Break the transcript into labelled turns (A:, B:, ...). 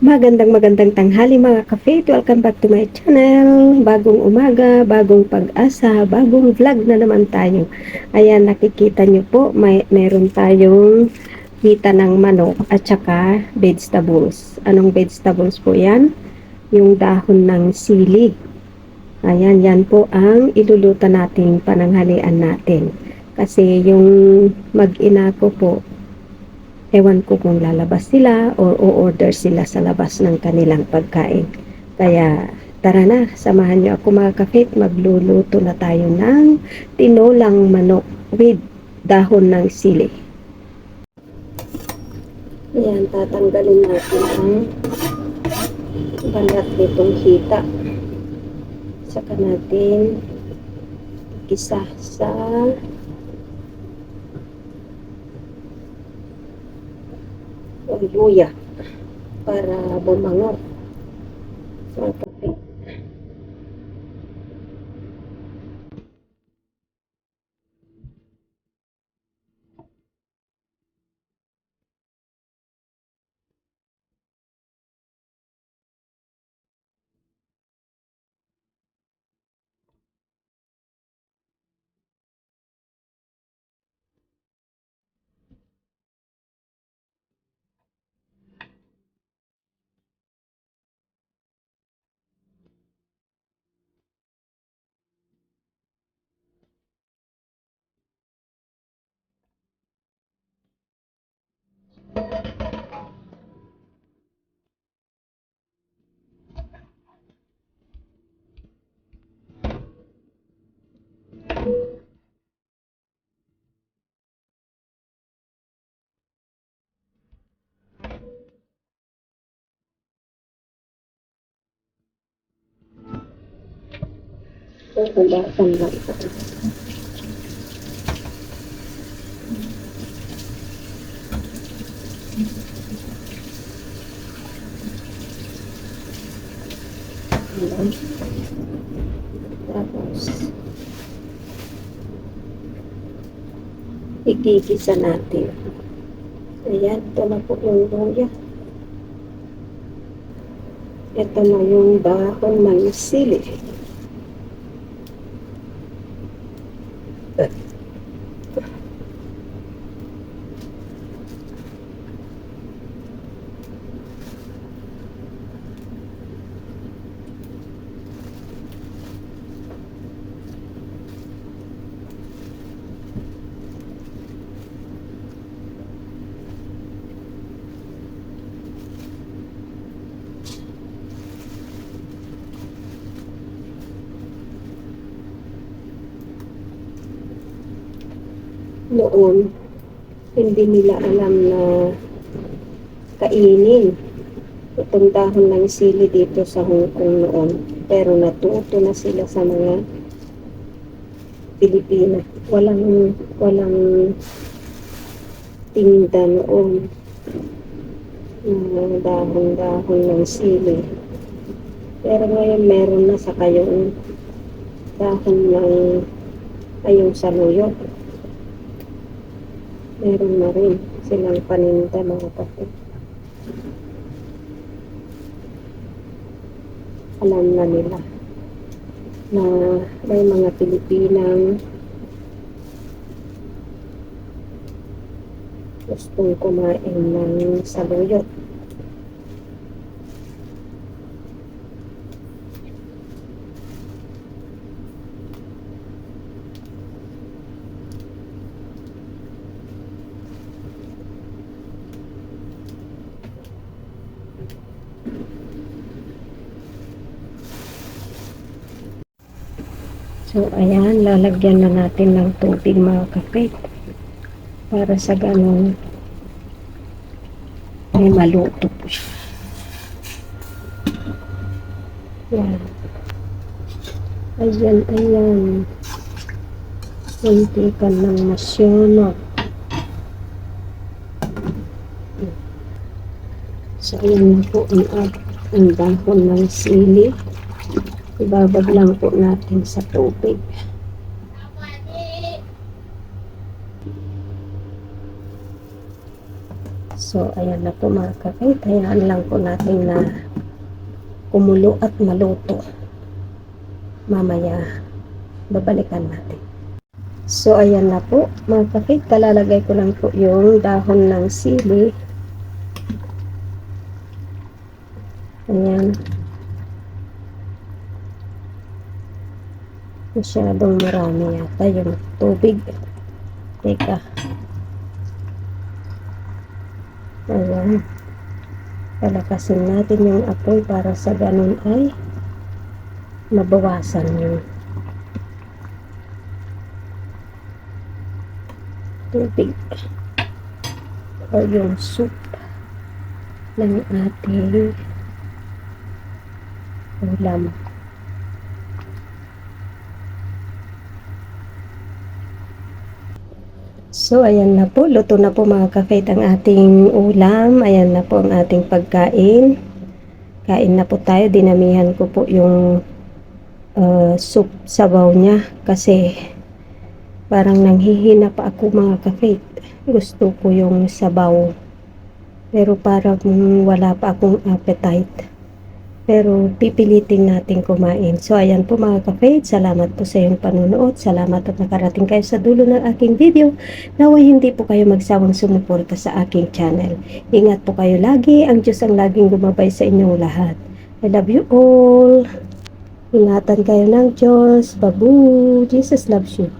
A: Magandang tanghali mga ka-faith. Welcome back to my channel. Bagong umaga, bagong pag-asa, bagong vlog na naman tayo. Ayan, nakikita nyo po, meron tayong hita ng manok at saka vegetables. Anong vegetables po yan? Yung dahon ng sili. Ayan, yan po ang iluluto nating pananghalian natin. Kasi yung mag-ina ko po, ewan ko kung lalabas sila o o-order sila sa labas ng kanilang pagkain. Kaya tara na, samahan niyo ako mga ka-faith, magluluto na tayo ng tinolang manok with dahon ng sili. Ayan, tatanggalin natin ang balat nitong hita. Saka natin igisa sa luya para bumango. So, hugasan lang ito. Tapos igigisa natin. Ayan, ito na po yung luya. Ito na yung dahon ng sili. Noon, hindi nila alam na kainin itong dahon ng sili dito sa Hong Kong noon. Pero natuto na sila sa mga Pilipina. Walang tinda noon ng dahon-dahon ng sili. Pero ngayon meron na sa kayong dahon ng kayong saluyot. Meron na rin silang paninda mga kapatid. Alam na nila na may mga Pilipinang gustong kumain ng saluyot. So, ayan, lalagyan na natin ng tubig mga kapit para sa ganun ay maluto po siya. Ayan. Ayan. Kunti ka ng masyonok. So, ayan na po ang dahon ng sili. Ibabad lang po natin sa tubig. So, ayan na po mga ka-faith. Hayaan lang po natin na kumulo at maluto. Mamaya, babalikan natin. So, ayan na po mga ka-faith. Kalalagay ko lang po yung dahon ng sili. Ayan. Masyadong marami yata yung tubig. Teka. Ayan. Palakasin natin yung apoy para sa ganun ay mabawasan yung tubig o yung soup ng ating ulam. So, ayan na po. Luto na po mga ka-faith ang ating ulam. Ayan na po ang ating pagkain. Kain na po tayo. Dinamihan ko po yung soup sabaw niya. Kasi parang nanghihina pa ako mga ka-faith. Gusto ko yung sabaw. Pero parang wala pa akong appetite. Pero pipilitin natin kumain. So ayan po mga ka-faith, salamat po sa iyong panunood. Salamat at nakarating kayo sa dulo ng aking video. Naway hindi po kayo magsawang sumuporta sa aking channel. Ingat po kayo lagi. Ang Diyos ang laging gumabay sa inyong lahat. I love you all. Ingatan kayo ng Diyos. Babu. Jesus loves you.